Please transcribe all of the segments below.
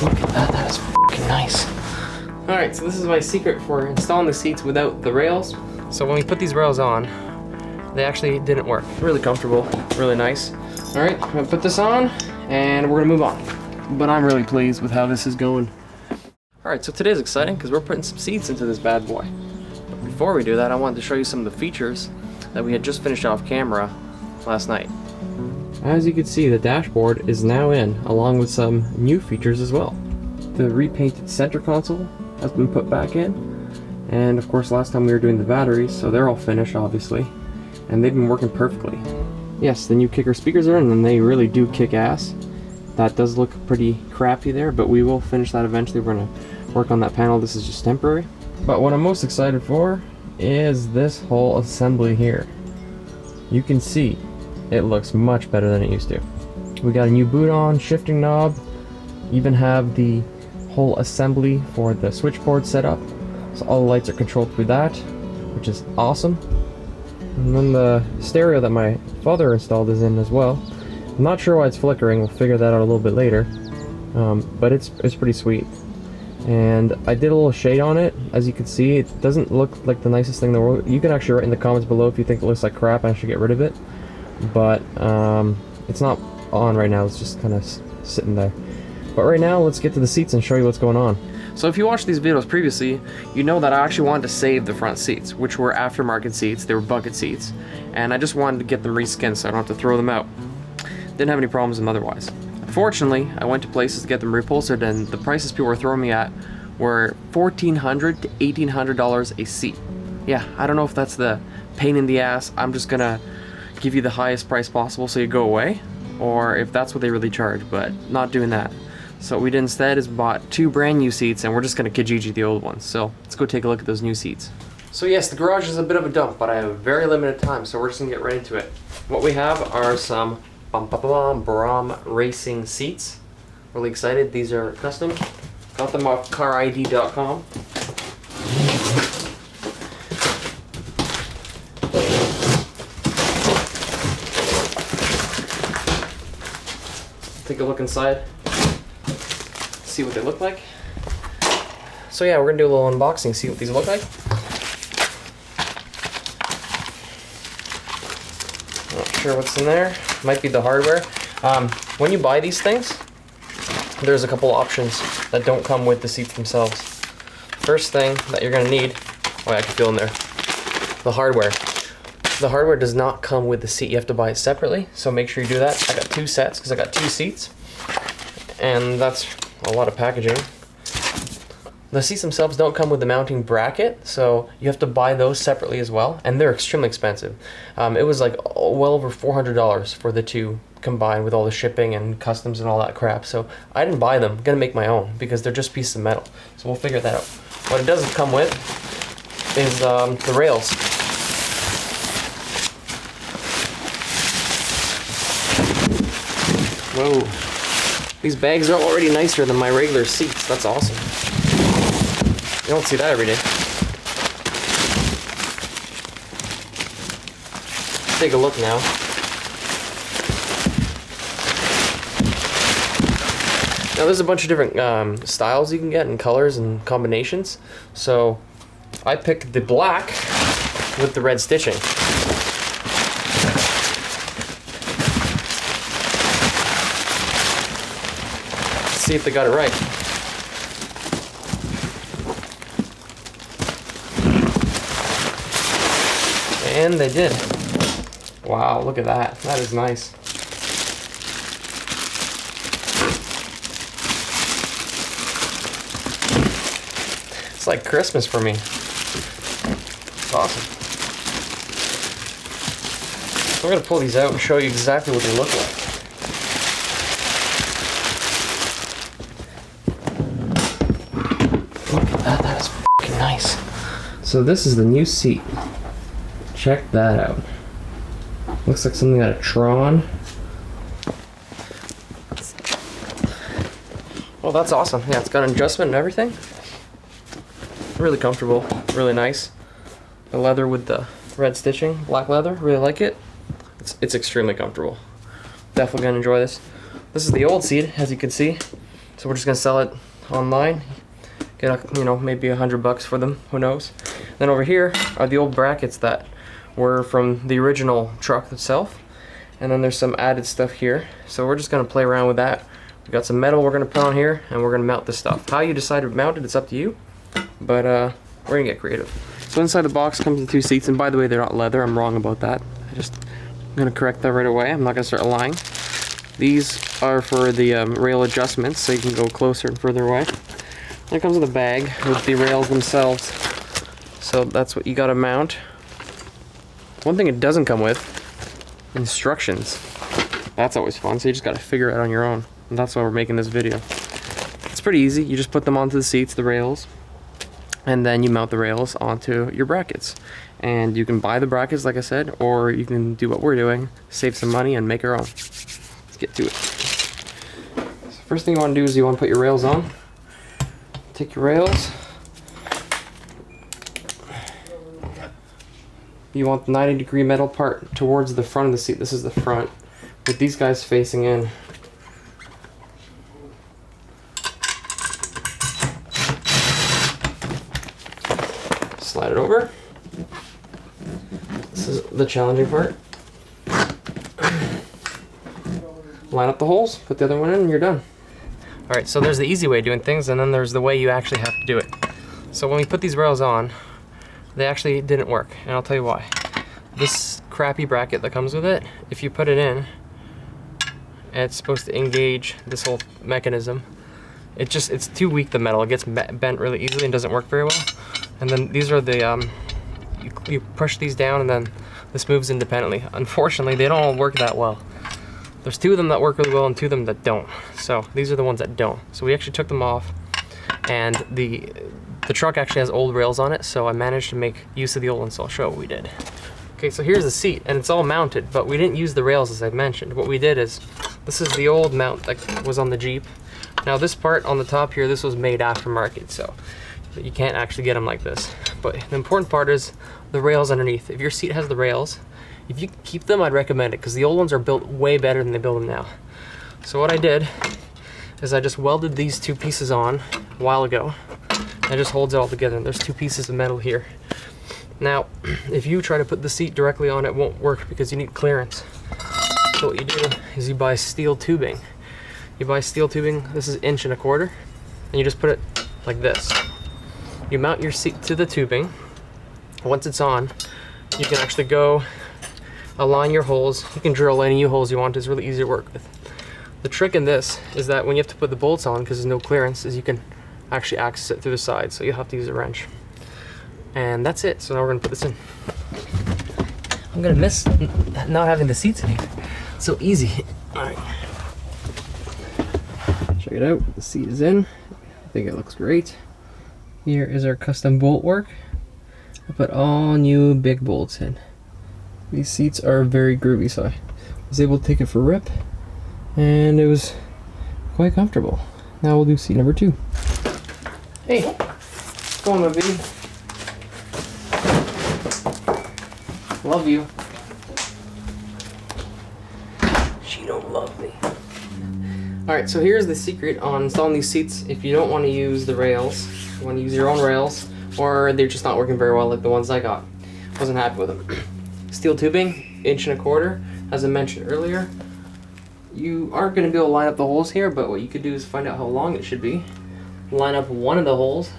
Look at that, that is fucking nice. Alright, so this is my secret for installing the seats without the rails. So when we put these rails on, they actually didn't work. Really comfortable, really nice. Alright, I'm gonna put this on and we're gonna move on. But I'm really pleased with how this is going. Alright, so today's exciting because we're putting some seats into this bad boy. But before we do that, I wanted to show you some of the features that we had just finished off camera last night. As you can see, the dashboard is now in, along with some new features as well. The repainted center console has been put back in, and of course last time we were doing the batteries, so they're all finished obviously, and they've been working perfectly. Yes, the new kicker speakers are in and they really do kick ass. That does look pretty crappy there, but we will finish that eventually. We're going to work on that panel. This is just temporary. But what I'm most excited for is this whole assembly here. You can see it looks much better than it used to. We got a new boot on, shifting knob, even have the whole assembly for the switchboard set up, so all the lights are controlled through that, which is awesome. And then the stereo that my father installed is in as well. I'm not sure why it's flickering, we'll figure that out a little bit later, but it's pretty sweet. And I did a little shade on it. As you can see, it doesn't look like the nicest thing in the world. You can actually write in the comments below if you think it looks like crap and I should get rid of it, but it's not on right now, it's just kind of sitting there. But right now, let's get to the seats and show you what's going on. So if you watched these videos previously, you know that I actually wanted to save the front seats, which were aftermarket seats. They were bucket seats, and I just wanted to get them reskinned so I don't have to throw them out. Didn't have any problems with them otherwise. Unfortunately, I went to places to get them reupholstered, and the prices people were throwing me at were $1,400 to $1,800 a seat. Yeah, I don't know if that's the pain in the ass. I'm just gonna give you the highest price possible so you go away, or if that's what they really charge, but not doing that. So what we did instead is bought 2 brand new seats, and we're just gonna Kijiji the old ones. So let's go take a look at those new seats. So yes, the garage is a bit of a dump, but I have very limited time, so we're just gonna get right into it. What we have are some Braum racing seats. Really excited. These are custom. Got them off carid.com. Take a look inside. See what they look like. So yeah, we're gonna do a little unboxing, see what these look like. Not sure what's in there. Might be the hardware. When you buy these things, there's a couple options that don't come with the seats themselves. First thing that you're gonna need, oh yeah, I can feel in there, the hardware. The hardware does not come with the seat. You have to buy it separately, so make sure you do that. I got 2 sets because I got 2 seats, and that's a lot of packaging. The seats themselves don't come with the mounting bracket, so you have to buy those separately as well, and they're extremely expensive. It was like well over $400 for the 2 combined with all the shipping and customs and all that crap, so I didn't buy them. I'm gonna make my own because they're just pieces of metal, so we'll figure that out. What it doesn't come with is the rails. Whoa. These bags are already nicer than my regular seats. That's awesome. You don't see that every day. Take a look now. Now there's a bunch of different styles you can get and colors and combinations. So I picked the black with the red stitching. See if they got it right. And they did. Wow, look at that. That is nice. It's like Christmas for me. It's awesome. So I'm gonna pull these out and show you exactly what they look like. Look at that, that is fucking nice. So this is the new seat. Check that out. Looks like something out of Tron. Well, that's awesome. Yeah, it's got an adjustment and everything. Really comfortable, really nice. The leather with the red stitching, black leather, really like it. It's extremely comfortable. Definitely gonna enjoy this. This is the old seat, as you can see. So we're just gonna sell it online. Get maybe $100 for them, who knows. Then over here are the old brackets that were from the original truck itself. And then there's some added stuff here. So we're just gonna play around with that. We got some metal we're gonna put on here, and we're gonna mount this stuff. How you decide to mount it, it's up to you. But we're gonna get creative. So inside the box comes the 2 seats, and by the way, they're not leather. I'm wrong about that. I'm gonna correct that right away. I'm not gonna start lying. These are for the rail adjustments, so you can go closer and further away. Then it comes with a bag with the rails themselves. So that's what you gotta mount. One thing it doesn't come with, instructions. That's always fun, so you just gotta figure it out on your own. And that's why we're making this video. It's pretty easy. You just put them onto the seats, the rails, and then you mount the rails onto your brackets. And you can buy the brackets, like I said, or you can do what we're doing, save some money and make your own. Let's get to it. So first thing you want to do is you want to put your rails on. Take your rails. You want the 90-degree metal part towards the front of the seat. This is the front, with these guys facing in. Slide it over. This is the challenging part. Line up the holes, put the other one in, and you're done. Alright, so there's the easy way of doing things, and then there's the way you actually have to do it. So when we put these rails on, they actually didn't work, and I'll tell you why. This crappy bracket that comes with it, if you put it in, and it's supposed to engage this whole mechanism, it's too weak, the metal. It gets bent really easily and doesn't work very well. And then these are the, you push these down and then this moves independently. Unfortunately, they don't all work that well. There's 2 of them that work really well and 2 of them that don't. So these are the ones that don't. So we actually took them off, and the truck actually has old rails on it, so I managed to make use of the old ones, so I'll show what we did. Okay, so here's the seat, and it's all mounted, but we didn't use the rails as I mentioned. What we did is, this is the old mount that was on the Jeep. Now this part on the top here, this was made aftermarket, so you can't actually get them like this. But the important part is the rails underneath. If your seat has the rails, if you keep them, I'd recommend it, because the old ones are built way better than they build them now. So what I did is I just welded these 2 pieces on a while ago. It just holds it all together, and there's 2 pieces of metal here. Now, if you try to put the seat directly on, it won't work because you need clearance. So what you do is you buy steel tubing. You buy steel tubing, this is 1 1/4 inch, and you just put it like this. You mount your seat to the tubing. Once it's on, you can actually go align your holes. You can drill any holes you want. It's really easy to work with. The trick in this is that when you have to put the bolts on, because there's no clearance, is you can actually access it through the side, so you'll have to use a wrench. And that's it. So now we're gonna put this in. I'm gonna miss not having the seats in here. It's so easy. All right. Check it out. The seat is in. I think it looks great. Here is our custom bolt work. I put all new big bolts in. These seats are very groovy, so I was able to take it for a rip, and it was quite comfortable. Now we'll do seat number 2. Hey, what's going on, baby? Love you. She don't love me. Alright, so here's the secret on installing these seats. If you don't want to use the rails, you want to use your own rails, or they're just not working very well like the ones I got. Wasn't happy with them. Steel tubing, 1 1/4 inch, as I mentioned earlier. You aren't going to be able to line up the holes here, but what you could do is find out how long it should be. Line up one of the holes,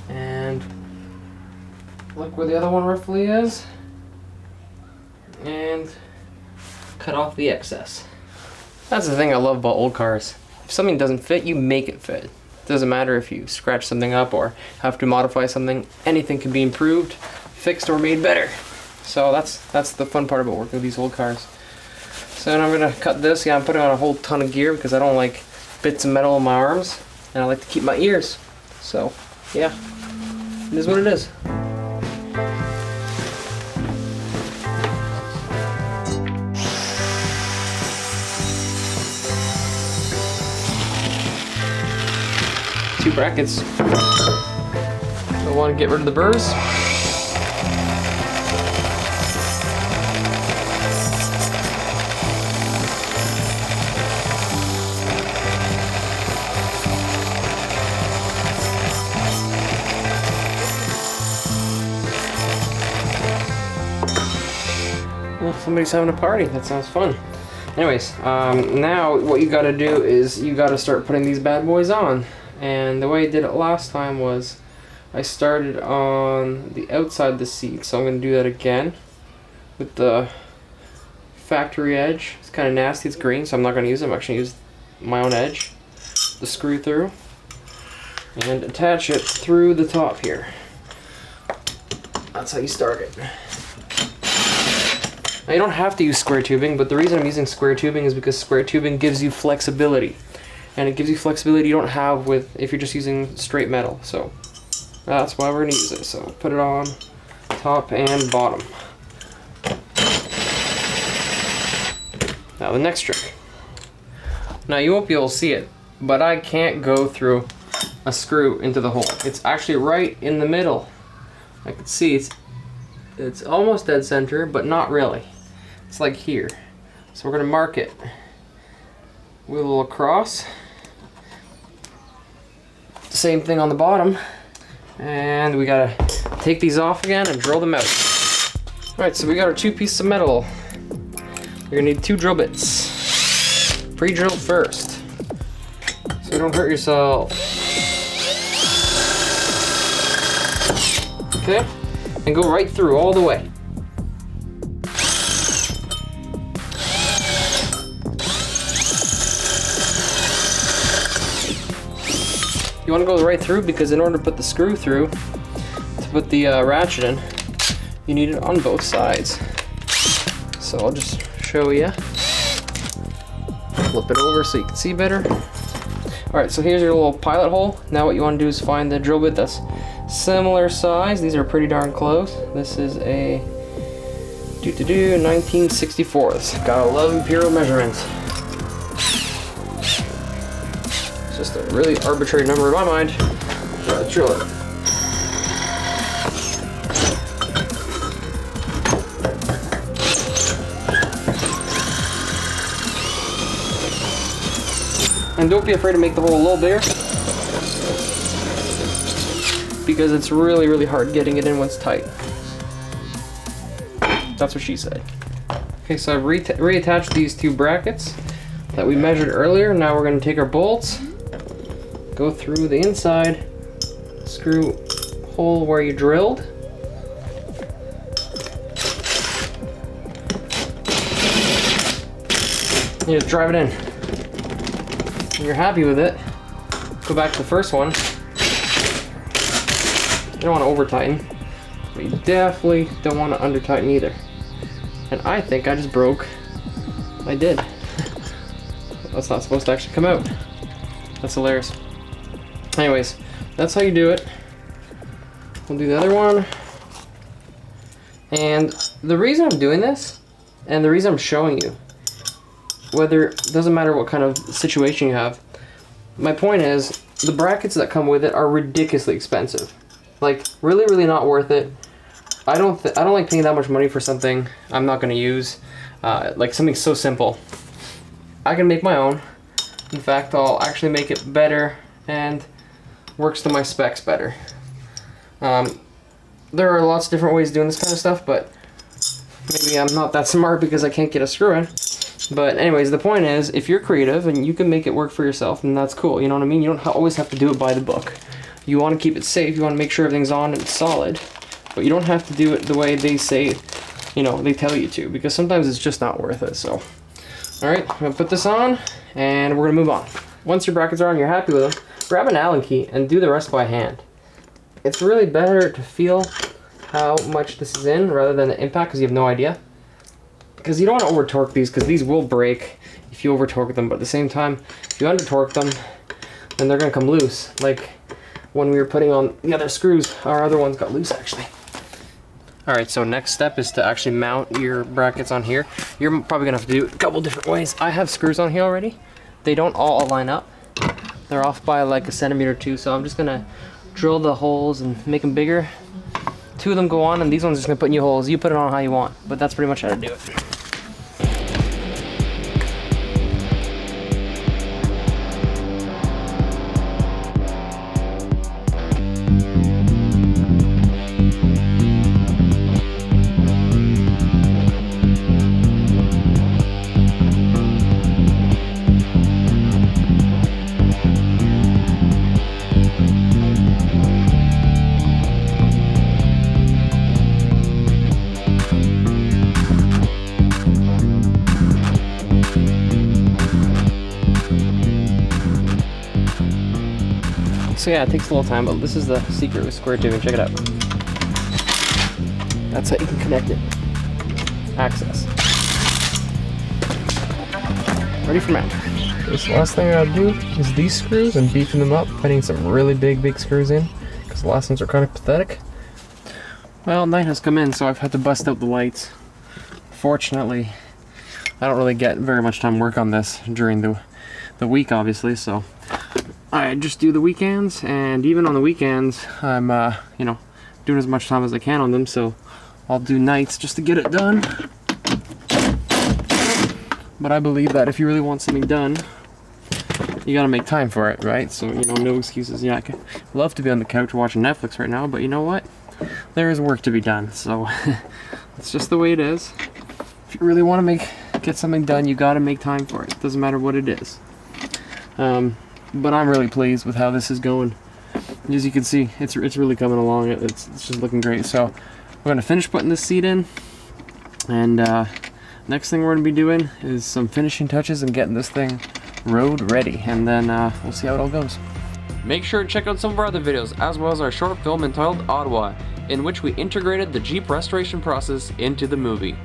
and look where the other one roughly is, and cut off the excess. That's the thing I love about old cars. If something doesn't fit, you make it fit. It doesn't matter if you scratch something up or have to modify something. Anything can be improved, fixed, or made better. So that's the fun part about working with these old cars. So now I'm gonna cut this. Yeah, I'm putting on a whole ton of gear because I don't like bits of metal in my arms, and I like to keep my ears. So yeah, it is what it is. Two brackets. I want to get rid of the burrs. somebody's having a party. That sounds fun. Anyways, now what you gotta do is you gotta start putting these bad boys on. And the way I did it last time was I started on the outside of the seat. So I'm gonna do that again with the factory edge. It's kind of nasty, it's green, so I'm not gonna use it. I'm actually gonna use my own edge, the screw through, and attach it through the top here. That's how you start it. Now you don't have to use square tubing, but the reason I'm using square tubing is because square tubing gives you flexibility. And it gives you flexibility you don't have with if you're just using straight metal. So that's why we're gonna use it. So put it on top and bottom. Now the next trick. Now you won't be able to see it, but I can't go through a screw into the hole. It's actually right in the middle. I can see it's almost dead center, but not really. It's like here. So we're gonna mark it with a little cross. Same thing on the bottom. And we gotta take these off again and drill them out. Alright, so we got our 2 pieces of metal. You're gonna need 2 drill bits. Pre-drilled first, so you don't hurt yourself. Okay, and go right through all the way. You want to go right through because in order to put the screw through, to put the ratchet in, you need it on both sides. So I'll just show you. Flip it over so you can see better. Alright, so here's your little pilot hole. Now what you want to do is find the drill bit that's similar size. These are pretty darn close. This is a 1964. Gotta love imperial measurements. It's just a really arbitrary number in my mind. Gotta drill it. And don't be afraid to make the hole a little bigger, because it's really, really hard getting it in when it's tight. That's what she said. Okay, so I've reattached these 2 brackets that we measured earlier. Now we're going to take our bolts, go through the inside, screw hole where you drilled, and you just drive it in. When you're happy with it, go back to the first one. You don't want to over tighten, but you definitely don't want to under tighten either. And I think I just broke. I did. That's not supposed to actually come out. That's hilarious. Anyways, that's how you do it. We'll do the other one. And the reason I'm doing this, and the reason I'm showing you, whether it doesn't matter what kind of situation you have, my point is the brackets that come with it are ridiculously expensive. Like really, really not worth it. I don't like paying that much money for something I'm not going to use. Like something so simple. I can make my own. In fact, I'll actually make it better and works to my specs better. There are lots of different ways of doing this kind of stuff, but maybe I'm not that smart because I can't get a screw in. But anyways, the point is, if you're creative and you can make it work for yourself, then that's cool. You know what I mean? You don't always have to do it by the book. You want to keep it safe. You want to make sure everything's on and solid. But you don't have to do it the way they say, you know, they tell you to, because sometimes it's just not worth it. So, alright, I'm going to put this on, and we're going to move on. Once your brackets are on, you're happy with them, grab an Allen key and do the rest by hand. It's really better to feel how much this is in rather than the impact, because you have no idea. Because you don't want to over torque these, because these will break if you over torque them, but at the same time, if you under torque them, then they're going to come loose. Like when we were putting on the other screws, our other ones got loose actually. Alright, so next step is to actually mount your brackets on here. You're probably going to have to do it a couple different ways. I have screws on here already. They don't all line up. They're off by like 1 centimeter or 2, so I'm just going to drill the holes and make them bigger. 2 of them go on, and these ones are just going to put new holes. You put it on how you want, but that's pretty much how to do it. So yeah, it takes a little time, but this is the secret with square tubing. Check it out. That's how you can connect it. Access. Ready for mount. This last thing I gotta do is these screws and beefing them up, putting some really big screws in, because the last ones are kind of pathetic. Well, night has come in, so I've had to bust out the lights. Fortunately, I don't really get very much time to work on this during the week, obviously, so I just do the weekends, and even on the weekends, I'm, you know, doing as much time as I can on them, so I'll do nights just to get it done. But I believe that if you really want something done, you gotta make time for it, right? So, you know, no excuses. Yeah, I could love to be on the couch watching Netflix right now, but you know what? There is work to be done, so it's just the way it is. If you really want to get something done, you gotta make time for it. Doesn't matter what it is. But I'm really pleased with how this is going. As you can see, it's really coming along. It's just looking great. So we're gonna finish putting this seat in, and next thing we're gonna be doing is some finishing touches and getting this thing road ready, and then we'll see how it all goes. Make sure to check out some of our other videos, as well as our short film entitled Ottawa, in which we integrated the Jeep restoration process into the movie.